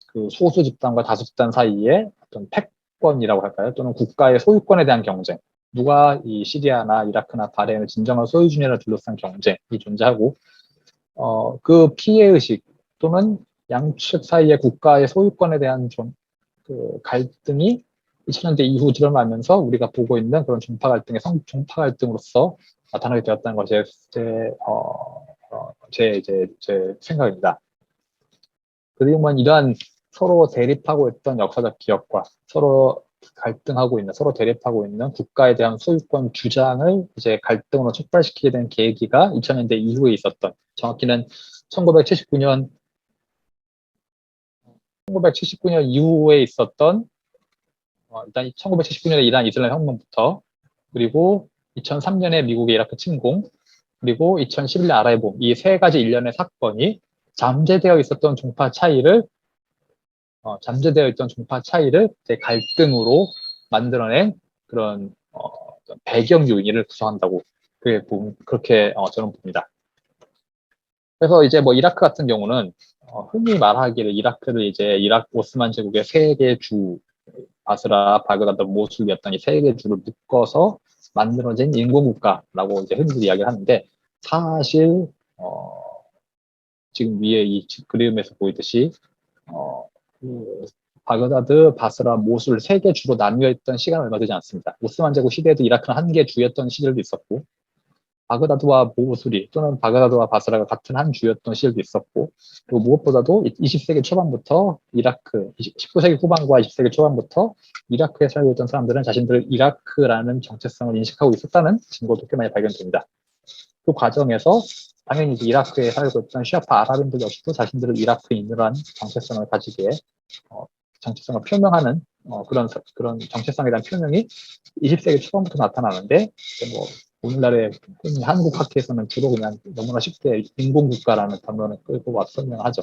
그 소수 집단과 다수 집단 사이에 어떤 패권이라고 할까요? 또는 국가의 소유권에 대한 경쟁. 누가 이 시리아나 이라크나 바레인을 진정한 소유주냐를 둘러싼 경쟁이 존재하고, 그 피해의식 또는 양측 사이의 국가의 소유권에 대한 좀 그 갈등이 2000년대 이후 드러나면서 우리가 보고 있는 그런 종파 갈등의 종파 갈등으로서 나타나게 되었다는 것이 제 생각입니다. 그리고 이러한 서로 대립하고 있던 역사적 기억과 서로 갈등하고 있는, 서로 대립하고 있는 국가에 대한 소유권 주장을 이제 갈등으로 촉발시키게 된 계기가 2000년대 이후에 있었던, 정확히는 1979년 이후에 있었던, 일단 1979년에 이란 이슬람 혁명부터, 그리고 2003년에 미국의 이라크 침공, 그리고 2011년 아랍의 봄, 이 세 가지 일련의 사건이 잠재되어 있던 종파 차이를 이제 갈등으로 만들어낸 그런 배경 요인을 구성한다고 그렇게 저는 봅니다. 그래서 이제 뭐 이라크 같은 경우는 흔히 말하기를 이라크를 이제 이라크 오스만 제국의 세 개 주, 바스라, 바그다드, 모술이었던 이 세 개 주를 묶어서 만들어진 인공국가라고 이제 흔히들 이야기를 하는데, 사실 지금 위에 이 그림에서 보이듯이 그 바그다드, 바스라, 모술 세 개 주로 나뉘어 있던 시간은 얼마 되지 않습니다. 오스만 제국 시대에도 이라크는 한 개 주였던 시절도 있었고, 바그다드와 모술이 또는 바그다드와 바스라가 같은 한 주였던 시절도 있었고, 그리고 무엇보다도 20세기 초반부터 19세기 후반과 20세기 초반부터 이라크에 살고 있던 사람들은 자신들을 이라크라는 정체성을 인식하고 있었다는 증거도 꽤 많이 발견됩니다. 그 과정에서 당연히 이라크에 살고 있던 시아파 아랍인들 역시도 자신들을 이라크인이라는 정체성을 가지게 정체성을 표명하는 그런 정체성에 대한 표명이 20세기 초반부터 나타나는데, 뭐 오늘날의 한국 학회에서는 주로 그냥 너무나 쉽게 인공국가라는 단어를 끌고 와서 설명하죠.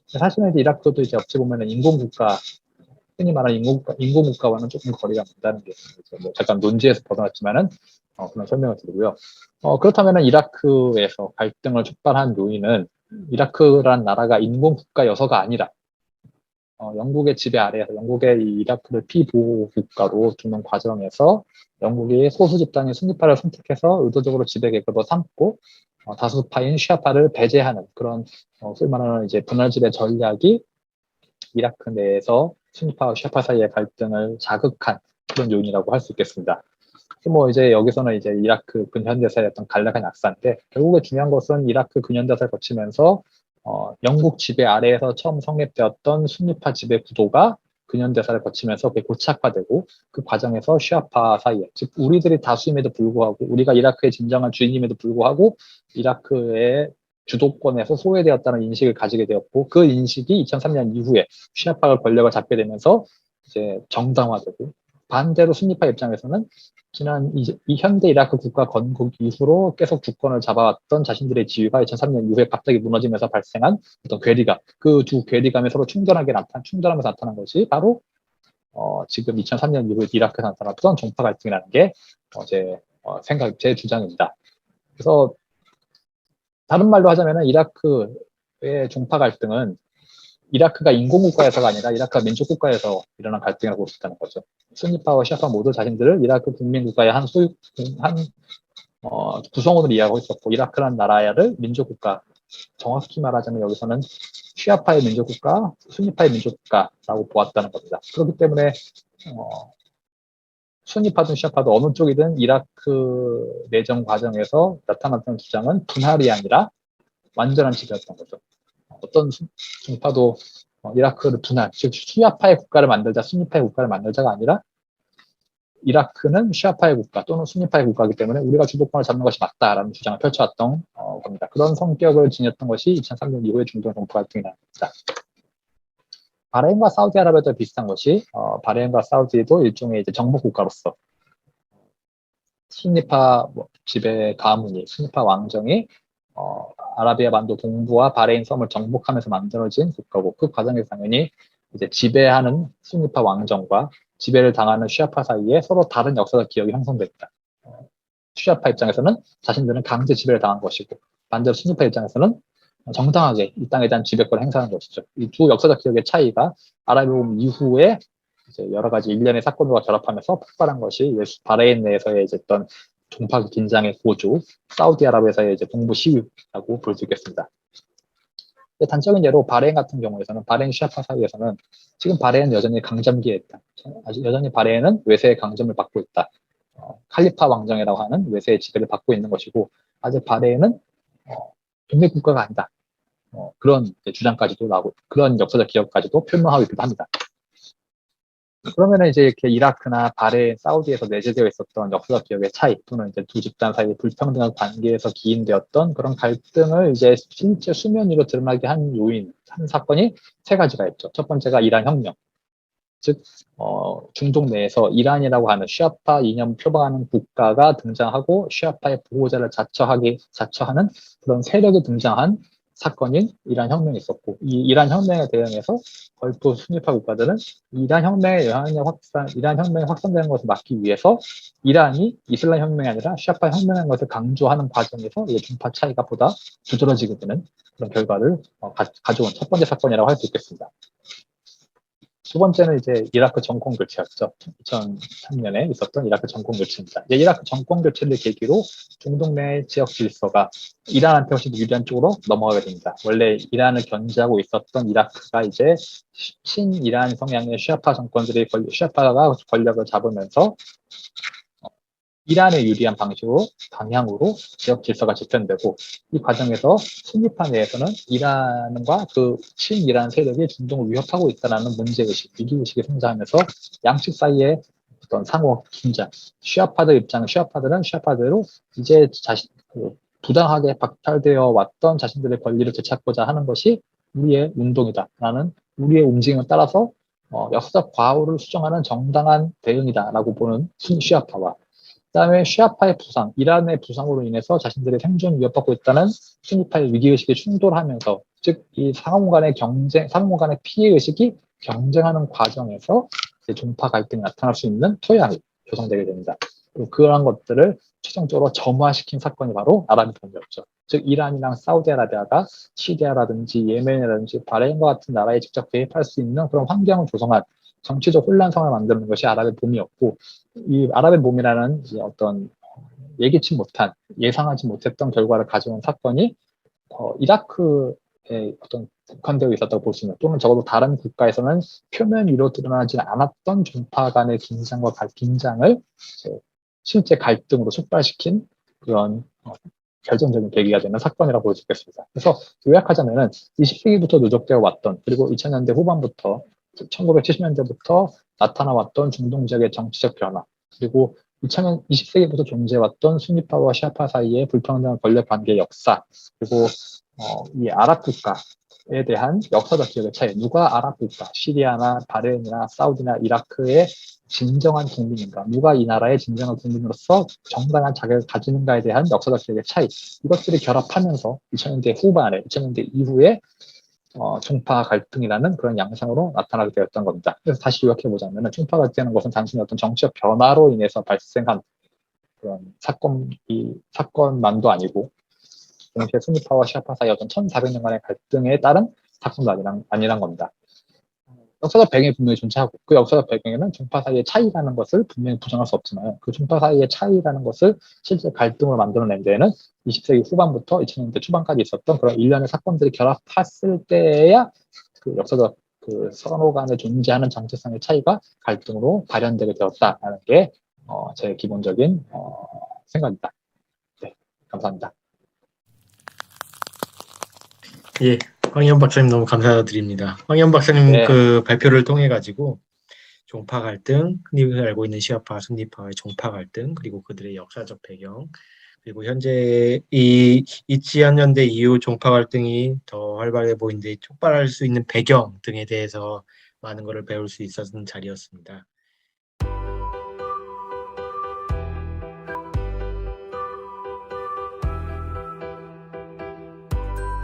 사실은 이라크도 이제 어찌 보면 인공국가, 흔히 말하는 인공국가와는 조금 거리가 멀다는 게 뭐 잠깐 논지에서 벗어났지만은 그런 설명을 드리고요. 그렇다면 이라크에서 갈등을 촉발한 요인은 이라크란 나라가 인공국가여서가 아니라 영국의 지배 아래에서 영국의 이 이라크를 피보호 국가로 두는 과정에서 영국이 소수 집단인 순니파를 선택해서 의도적으로 지배 계급으로 삼고 다수파인 시아파를 배제하는 그런 소위 말하는 이제 분할 지배 전략이 이라크 내에서 순니파와 시아파 사이의 갈등을 자극한 그런 요인이라고 할 수 있겠습니다. 뭐 이제 여기서는 이제 이라크 근현대사의 어떤 간략한 약사인데, 결국에 중요한 것은 이라크 근현대사를 거치면서 영국 지배 아래에서 처음 성립되었던 순니파 지배 구도가 근현대사를 거치면서 그게 고착화되고, 그 과정에서 시아파 사이에, 즉 우리들이 다수임에도 불구하고, 우리가 이라크의 진정한 주인임에도 불구하고 이라크의 주도권에서 소외되었다는 인식을 가지게 되었고, 그 인식이 2003년 이후에 시아파가 권력을 잡게 되면서 이제 정당화되고, 반대로 순니파 입장에서는 지난 이 현대 이라크 국가 건국 이후로 계속 주권을 잡아왔던 자신들의 지위가 2003년 이후에 갑자기 무너지면서 발생한 어떤 괴리감, 그 두 괴리감이 서로 충돌하면서 나타난 것이 바로 지금 2003년 이후에 이라크에서 나타났던 종파 갈등이라는 게 제 주장입니다. 그래서 다른 말로 하자면 이라크의 종파 갈등은 이라크가 인공국가에서가 아니라 이라크가 민족국가에서 일어난 갈등이라고 볼 수 있다는 거죠. 순니파와 시아파 모두 자신들을 이라크 국민국가의 한 구성원으로 이해하고 있었고, 이라크라는 나라를 민족국가, 정확히 말하자면 여기서는 시아파의 민족국가, 순니파의 민족국가라고 보았다는 겁니다. 그렇기 때문에 순니파든 시아파든 어느 쪽이든 이라크 내정 과정에서 나타났던 주장은 분할이 아니라 완전한 지배였던 거죠. 어떤 종파도 이라크를 분할, 즉 시아파의 국가를 만들자, 순니파의 국가를 만들자가 아니라 이라크는 시아파의 국가 또는 순니파의 국가이기 때문에 우리가 주도권을 잡는 것이 맞다라는 주장을 펼쳐왔던 겁니다. 그런 성격을 지녔던 것이 2003년 이후의 중동 종파 갈등이랍니다. 바레인과 사우디아라비아도 비슷한 것이 바레인과 사우디도 일종의 이제 정복 국가로서 순니파 지배 가문이, 순니파 왕정이 아라비아 반도 동부와 바레인 섬을 정복하면서 만들어진 국가고, 그 과정에서 당연히 이제 지배하는 순니파 왕정과 지배를 당하는 시아파 사이에 서로 다른 역사적 기억이 형성됩니다. 시아파 입장에서는 자신들은 강제 지배를 당한 것이고, 반대로 순니파 입장에서는 정당하게 이 땅에 대한 지배권을 행사하는 것이죠. 이 두 역사적 기억의 차이가 아라비봄 이후에 이제 여러 가지 일련의 사건들과 결합하면서 폭발한 것이 바레인 내에서의 이제 어떤 종파 긴장의 고조, 사우디아라비아에서의 이제 동부 시위라고 볼 수 있겠습니다. 단적인 예로 바레인 같은 경우에서는 바레인 시아파 사이에서는 지금 바레인은 여전히 강점기에 있다. 아직 여전히 바레인은 외세의 강점을 받고 있다. 칼리파 왕정이라고 하는 외세의 지배를 받고 있는 것이고 아직 바레인은 독립국가가 아니다. 그런 주장까지도 나오고 그런 역사적 기억까지도 표명하고 있기도 합니다. 그러면 이제 이렇게 이라크나 바레인, 사우디에서 내재되어 있었던 역사적 기억의 차이 또는 이제 두 집단 사이 불평등한 관계에서 기인되었던 그런 갈등을 이제 실제 수면 위로 드러나게 한 요인, 한 사건이 세 가지가 있죠. 첫 번째가 이란 혁명. 즉, 중동 내에서 이란이라고 하는 시아파 이념을 표방하는 국가가 등장하고 시아파의 보호자를 자처하는 그런 세력이 등장한 사건인 이란 혁명이 있었고, 이 이란 혁명에 대응해서 걸프 순위파 국가들은 이란 혁명의 이란 혁명이 확산되는 것을 막기 위해서 이란이 이슬람 혁명이 아니라 시아파 혁명인 것을 강조하는 과정에서 이 종파 차이가 보다 두드러지게 되는 그런 결과를 가져온 첫 번째 사건이라고 할 수 있겠습니다. 두 번째는 이제 이라크 정권 교체였죠. 2003년에 있었던 이라크 정권 교체입니다. 이제 이라크 정권 교체를 계기로 중동 내 지역 질서가 이란한테 훨씬 유리한 쪽으로 넘어가게 됩니다. 원래 이란을 견제하고 있었던 이라크가 이제 친이란 성향의 시아파 정권들이 시아파가 권력을 잡으면서 이란에 유리한 방향으로 지역 질서가 재편되고 이 과정에서 순위파 내에서는 이란과 그 친이란 세력이 중동을 위협하고 있다는 문제의식, 위기의식이 생겨나면서 양측 사이에 어떤 상호 긴장, 시아파들은 시아파대로 이제 부당하게 박탈되어 왔던 자신들의 권리를 되찾고자 하는 것이 우리의 운동이다라는 우리의 움직임을 따라서 역사적 과오를 수정하는 정당한 대응이다라고 보는 시아파와 그다음에 시아파의 부상, 이란의 부상으로 인해서 자신들의 생존을 위협받고 있다는 순위파의 위기의식이 충돌하면서 즉 이 상호 간의 피해의식이 경쟁하는 과정에서 종파 갈등이 나타날 수 있는 토양이 조성되게 됩니다. 그리고 그러한 것들을 최종적으로 점화시킨 사건이 바로 아랍이봄이었죠. 즉 이란이랑 사우디아라비아가 시리아라든지 예멘이라든지 바레인과 같은 나라에 직접 개입할 수 있는 그런 환경을 조성한 정치적 혼란성을 만드는 것이 아랍의 봄이었고 이 아랍의 봄이라는 어떤 예상하지 못했던 결과를 가져온 사건이 이라크에 어떤 국한되어 있었다고 볼 수 있는 또는 적어도 다른 국가에서는 표면 위로 드러나지 않았던 종파 간의 긴장을 실제 갈등으로 촉발시킨 그런 결정적인 계기가 되는 사건이라고 볼 수 있겠습니다. 그래서 요약하자면은 20세기부터 누적되어 왔던 그리고 2000년대 후반부터 1970년대부터 나타나왔던 중동 지역의 정치적 변화 그리고 20세기부터 존재해왔던 순위파와 시아파 사이의 불평등한 권력 관계의 역사 그리고 이 아랍 국가에 대한 역사적 기억의 차이 누가 아랍 국가 시리아나 바레인이나 사우디나 이라크의 진정한 국민인가 누가 이 나라의 진정한 국민으로서 정당한 자격을 가지는가에 대한 역사적 기억의 차이 이것들이 결합하면서 2000년대 후반에 2000년대 이후에 종파 갈등이라는 그런 양상으로 나타나게 되었던 겁니다. 그래서 다시 요약해보자면 종파 갈등이라는 것은 단순히 어떤 정치적 변화로 인해서 발생한 그런 사건만도 아니고 동시에 순위파와 시아파 사이 어떤 1400년간의 갈등에 따른 사건도 아니란 겁니다. 역사적 배경이 분명히 존재하고 그 역사적 배경에는 종파 사이의 차이라는 것을 분명히 부정할 수 없지만 그 종파 사이의 차이라는 것을 실제 갈등으로 만들어낸 데에는 20세기 후반부터 2000년대 초반까지 있었던 그런 일련의 사건들이 결합했을 때야 그 역사적 그 서로 간에 존재하는 정체성의 차이가 갈등으로 발현되게 되었다라는 게 제 기본적인 생각입니다. 네, 감사합니다. 예, 황희연 박사님 너무 감사드립니다. 황희연 박사님 네. 그 발표를 통해 가지고 종파 갈등, 흔히 알고 있는 시아파, 순니파의 종파 갈등, 그리고 그들의 역사적 배경, 그리고 현재 이 2000년대 이후 종파 갈등이 더 활발해 보이는데 촉발할 수 있는 배경 등에 대해서 많은 것을 배울 수 있었던 자리였습니다.